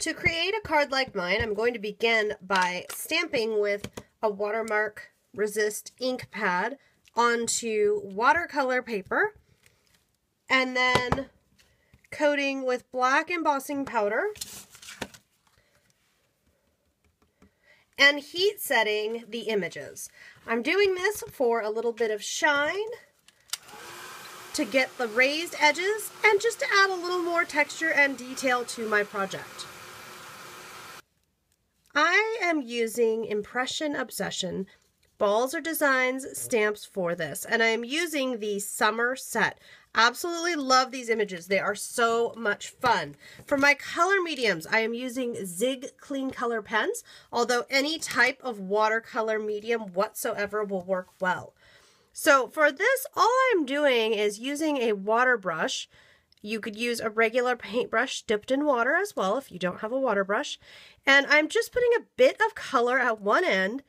To create a card like mine, I'm going to begin by stamping with a watermark resist ink pad onto watercolor paper and then coating with black embossing powder and heat setting the images. I'm doing this for a little bit of shine to get the raised edges and just to add a little more texture and detail to my project. I am using Impression Obsession Balzer Designs stamps for this, and I am using the summer set. Absolutely love these images. They are so much fun. For my color mediums, I am using Zig Clean Color pens, although any type of watercolor medium whatsoever will work well. So for this, all I'm doing is using a water brush. You could use a regular paintbrush dipped in water as well if you don't have a water brush. And I'm just putting a bit of color at one end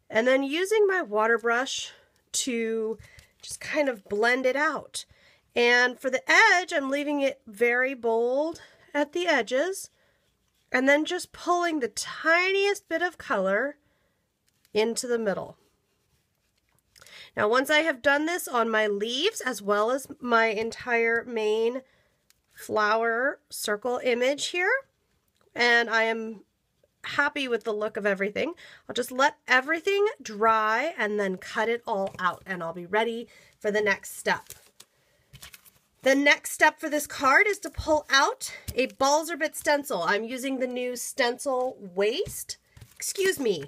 and then using my water brush to just kind of blend it out. And for the edge, I'm leaving it very bold at the edges and then just pulling the tiniest bit of color into the middle. Now, once I have done this on my leaves as well as my entire main flower circle image here, and I am happy with the look of everything, I'll just let everything dry and then cut it all out, and I'll be ready for the next step. The next step for this card is to pull out a Balzer bit stencil. I'm using the new stencil waist, sequin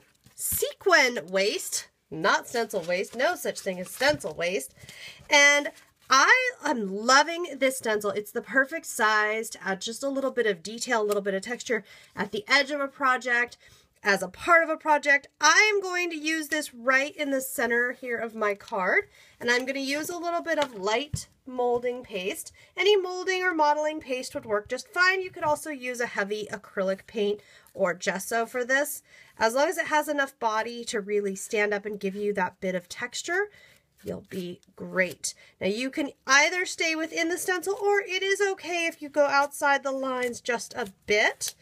waist, not stencil waist, no such thing as stencil waist. And I am loving this stencil. It's the perfect size to add just a little bit of detail, a little bit of texture at the edge of a project, as a part of a project. I am going to use this right in the center here of my card, and I'm going to use a little bit of light molding paste. Any molding or modeling paste would work just fine. You could also use a heavy acrylic paint or gesso for this. As long as it has enough body to really stand up and give you that bit of texture, you'll be great. Now you can either stay within the stencil, or it is okay if you go outside the lines just a bit.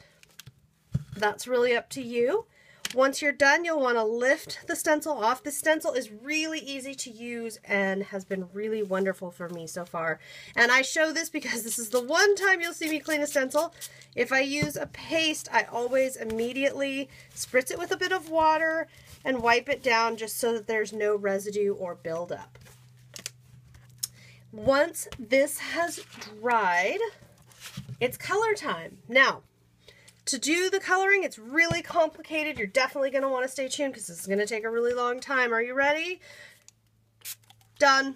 That's really up to you. Once you're done, you'll want to lift the stencil off. The stencil is really easy to use and has been really wonderful for me so far. And I show this because this is the one time you'll see me clean a stencil. If I use a paste, I always immediately spritz it with a bit of water and wipe it down just so that there's no residue or buildup. Once this has dried, it's color time. Now, to do the coloring, it's really complicated. You're definitely going to want to stay tuned because this is going to take a really long time. Are you ready? Done.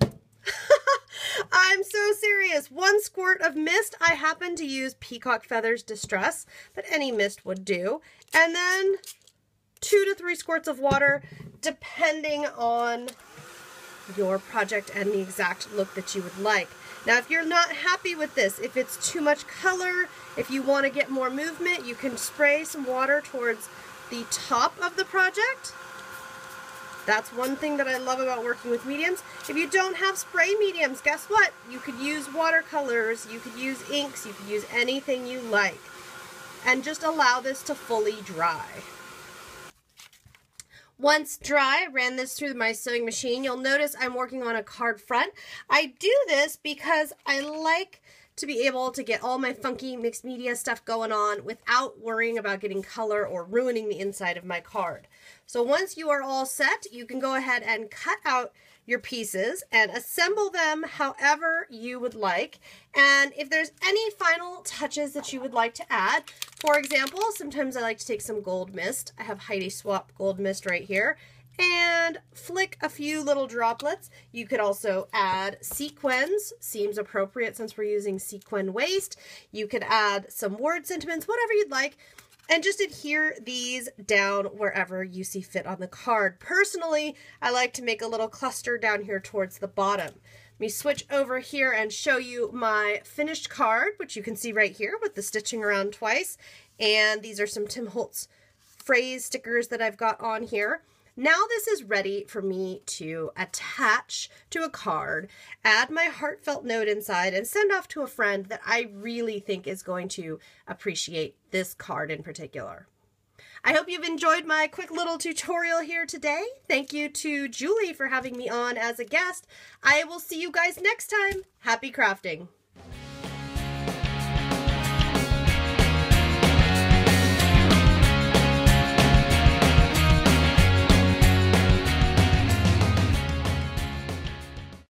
I'm so serious. 1 squirt of mist. I happen to use Peacock Feathers Distress, but any mist would do. And then 2 to 3 squirts of water, depending on your project and the exact look that you would like. Now, if you're not happy with this, if it's too much color, if you want to get more movement, you can spray some water towards the top of the project. That's one thing that I love about working with mediums. If you don't have spray mediums, guess what? You could use watercolors, you could use inks, you could use anything you like. And just allow this to fully dry. Once dry, I ran this through my sewing machine. You'll notice I'm working on a card front. I do this because I like to be able to get all my funky mixed media stuff going on without worrying about getting color or ruining the inside of my card. So once you are all set, you can go ahead and cut out your pieces and assemble them however you would like. And if there's any final touches that you would like to add, for example, sometimes I like to take some gold mist. I have Heidi Swap gold mist right here, and flick a few little droplets. You could also add sequins, seems appropriate since we're using sequin waist. You could add some word sentiments, whatever you'd like, and just adhere these down wherever you see fit on the card. Personally, I like to make a little cluster down here towards the bottom. Let me switch over here and show you my finished card, which you can see right here with the stitching around twice. And these are some Tim Holtz phrase stickers that I've got on here. Now this is ready for me to attach to a card, add my heartfelt note inside, and send off to a friend that I really think is going to appreciate this card in particular. I hope you've enjoyed my quick little tutorial here today. Thank you to Julie for having me on as a guest. I will see you guys next time. Happy crafting!